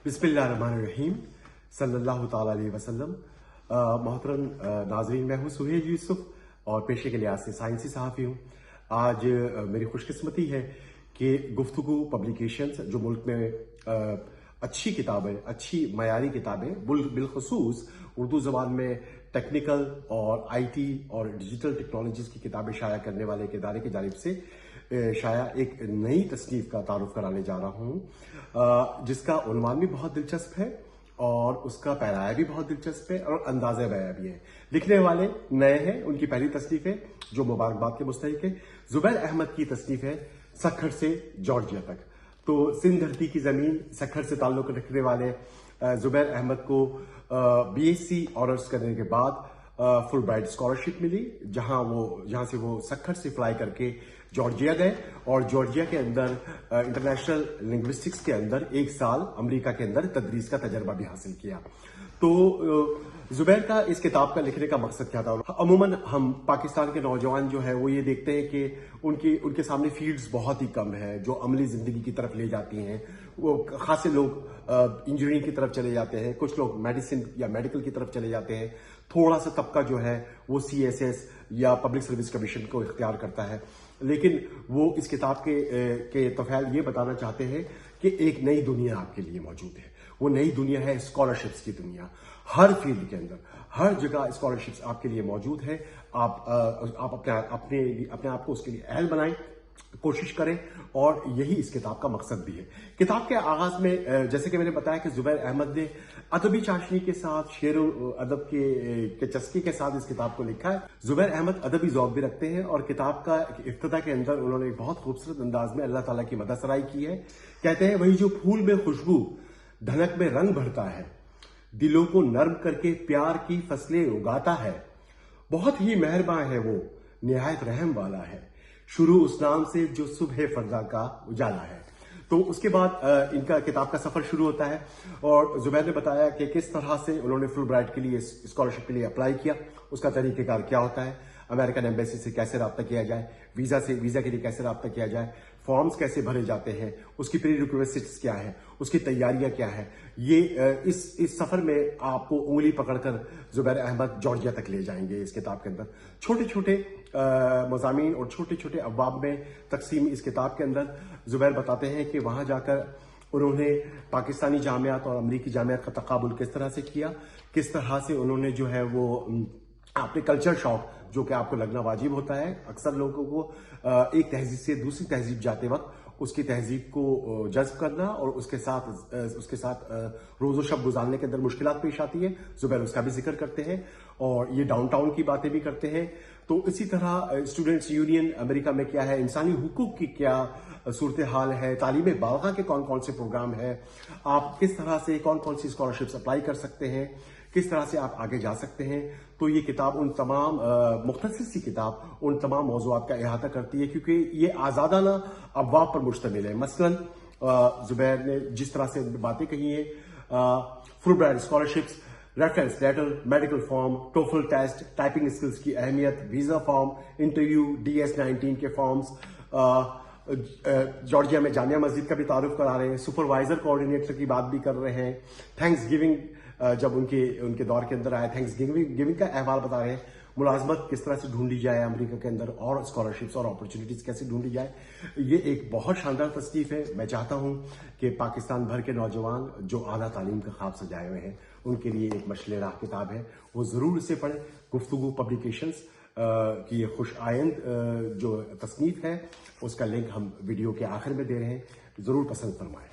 बिस्मिल्लाहिर्रहमानिर्रहीम सल्लल्लाहु ताला अलैहि वसल्लम। मोहतरम नाजरीन, मैं हूँ सुहेल यूसुफ और पेशे के लिहाज से साइंसी सहाफ़ी हूँ। आज मेरी खुशकिस्मती है कि गुफ्तगू पब्लिकेशंस जो मुल्क में अच्छी किताबें, अच्छी मयारी किताबें बिलखसूस उर्दू ज़बान में टेक्निकल और IT और डिजिटल टेक्नोलॉजीज़ की किताबें शाया करने वाले एक इदारे की जानिब से शाया एक नई तसनीफ़ का तारुफ कराने जा रहा हूँ, जिसका उन्वान भी बहुत दिलचस्प है और उसका पैराया भी बहुत दिलचस्प है और अंदाज़े बयां भी है। लिखने वाले नए हैं, उनकी पहली तसनीफ़ है जो मुबारकबाद के मुस्तहिक है। ज़ुबैर अहमद की तसनीफ़ है सक्खर से जॉर्जिया तक। तो सिंध धरती की ज़मीन सक्खर से ताल्लुक़ रखने वाले ज़ुबैर अहमद को BSc ऑनर्स करने के बाद फुल ब्राइट स्कॉलरशिप मिली, जहां से वो सक्खर से फ्लाई करके जॉर्जिया गए और जॉर्जिया के अंदर इंटरनेशनल लिंग्विस्टिक्स के अंदर एक साल अमेरिका के अंदर तदरीस का तजर्बा भी हासिल किया। तो ज़ुबैर का इस किताब का लिखने का मकसद क्या था? अमूमन हम पाकिस्तान के नौजवान जो है वो ये देखते हैं कि उनके सामने फील्ड्स बहुत ही कम है जो अमली ज़िंदगी की तरफ ले जाती हैं। वो खासे लोग इंजीनियरिंग की तरफ चले जाते हैं, कुछ लोग मेडिसिन या मेडिकल की तरफ चले जाते हैं, थोड़ा सा तबका जो है वो CSS या पब्लिक सर्विस कमीशन को इख्तियार करता है। लेकिन वो इस किताब के तोफ़ैल ये बताना चाहते हैं कि एक नई दुनिया आपके लिए मौजूद है। वो नई दुनिया है स्कॉलरशिप्स की दुनिया। हर फील्ड के अंदर हर जगह स्कॉलरशिप्स आपके लिए मौजूद है। आप अपने आप को उसके लिए अहल बनाएं, कोशिश करें, और यही इस किताब का मकसद भी है। किताब के आगाज में जैसे कि मैंने बताया कि ज़ुबैर अहमद ने अदबी चाशनी के साथ, शेर अदब के चस्के के साथ इस किताब को लिखा है। ज़ुबैर अहमद अदबी ज़ौक़ भी रखते हैं और किताब का इब्तिदा के अंदर उन्होंने एक बहुत खूबसूरत अंदाज में अल्लाह ताला की मदद सराई की है। कहते हैं, वही जो फूल में खुशबू धनक में रंग भरता है, दिलों को नर्म करके प्यार की फसलें उगाता है, बहुत ही मेहरबान है वो, निहायत रहम वाला है, शुरू उस नाम से जो सुबह फर्जा का उजाला है। तो उसके बाद इनका किताब का सफर शुरू होता है और ज़ुबैर ने बताया कि किस तरह से उन्होंने फुल ब्राइट के लिए स्कॉलरशिप के लिए अप्लाई किया, उसका तरीक़ेकार क्या होता है, अमेरिकन एम्बेसी से कैसे रब्ता किया जाए, वीज़ा के लिए कैसे रब्ता किया जाए, फॉर्म्स कैसे भरे जाते हैं, उसकी प्री रिक्वेस्ट्स क्या है, उसकी तैयारियां क्या है। ये इस सफर में आपको उंगली पकड़कर ज़ुबैर अहमद जॉर्जिया तक ले जाएंगे। इस किताब के अंदर छोटे छोटे मज़ामीन और छोटे छोटे अब्वाब में तकसीम इस किताब के अंदर ज़ुबैर बताते हैं कि वहां जाकर उन्होंने पाकिस्तानी जामियात और अमरीकी जामियात का तकाबुल किस तरह से किया, किस तरह से उन्होंने जो है वो अपने कल्चर शॉक जो कि आपको लगना वाजिब होता है। अक्सर लोगों को एक तहजीब से दूसरी तहजीब जाते वक्त उसकी तहजीब को जज्ब करना और उसके साथ रोज़ो शब गुजारने के अंदर मुश्किलात पेश आती है। ज़ुबैर उसका भी जिक्र करते हैं और ये डाउनटाउन की बातें भी करते हैं। तो इसी तरह स्टूडेंट्स यूनियन अमेरिका में क्या है, इंसानी हुकूक की क्या सूरत हाल है, तालीम बालगा के कौन कौन से प्रोग्राम है, आप किस तरह से कौन कौन सी स्कॉलरशिप्स अप्लाई कर सकते हैं, किस तरह से आप आगे जा सकते हैं। तो ये किताब उन तमाम मुख्तसर सी किताब उन तमाम मौज़ूआत का अहाता करती है, क्योंकि ये आज़ादाना अब्वाब पर मुश्तमिल है। मसलन ज़ुबैर ने जिस तरह से बातें कही हैं, Fulbright scholarships, reference letter, medical form, TOEFL test, typing skills की अहमियत, वीज़ा फॉर्म, इंटरव्यू, DS-19 के फॉर्म्स, जॉर्जिया में जामिया मस्जिद का भी तारुफ करा रहे हैं, सुपरवाइजर कोऑर्डिनेटर की बात भी कर रहे हैं, थैंक्स गिविंग जब उनके दौर के अंदर आया थैंक्स गिविंग का अहवाल बता रहे हैं, मुलाजमत किस तरह से ढूंढी जाए अमेरिका के अंदर और स्कॉलरशिप्स और अपॉर्चुनिटीज कैसे ढूंढी जाए। ये एक बहुत शानदार तसनीफ है। मैं चाहता हूं कि पाकिस्तान भर के नौजवान जो आला तालीम का ख्वाब सजाए हुए हैं उनके लिए एक मशले राह किताब है, वो ज़रूर इसे पढ़ें। गुफ्तगू पब्लिकेशंस की ये खुश आइंद जो तसनीफ है उसका लिंक हम वीडियो के आखिर में दे रहे हैं, ज़रूर पसंद फरमाएं।